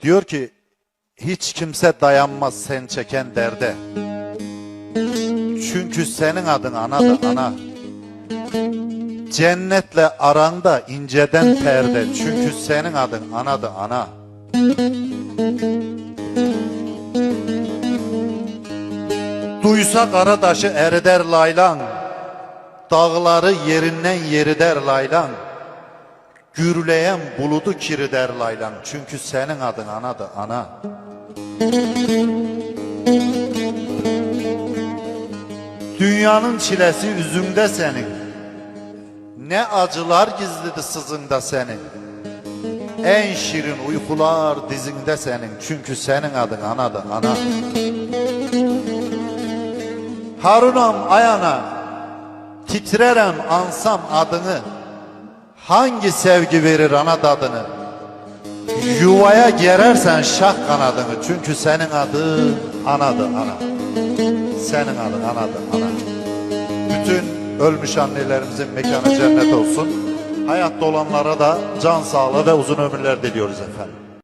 Diyor ki hiç kimse dayanmaz sen çeken derde. Çünkü senin adın ana da ana. Cennetle aranda inceden perde. Çünkü senin adın ana da ana. Duysa Qaradaşı erider laylan, dağları yerinden yerider laylan, gürleyen buludu kirider laylan. Çünkü senin adın ana da ana. Dünyanın çilesi üzümde senin, ne acılar gizlidir sızında senin. En şirin uykular dizinde senin. Çünkü senin adın ana da ana. Harunam ayana, titrerem ansam adını. Hangi sevgi verir ana dadını? Yuvaya gerersen şah kanadını. Çünkü senin adın ana da ana. Senin adın ana da ana. Bütün ölmüş annelerimizin mekanı cennet olsun. Hayatta olanlara da can sağlığı ve uzun ömürler diliyoruz efendim.